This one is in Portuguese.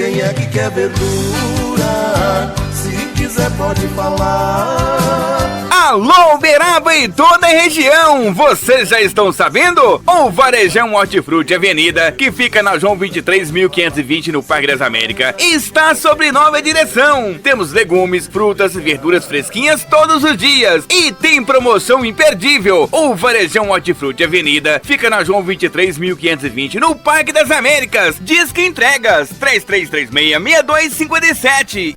Quem é que quer verdura? Se quiser pode falar. Alô, Uberaba e toda a região! Vocês já estão sabendo? O Varejão Hortifruti Avenida, que fica na João 23.520 no Parque das Américas, está sob nova direção. Temos legumes, frutas e verduras fresquinhas todos os dias. E tem promoção imperdível. O Varejão Hortifruti Avenida fica na João 23.520 no Parque das Américas. Disque entregas 3336-6257.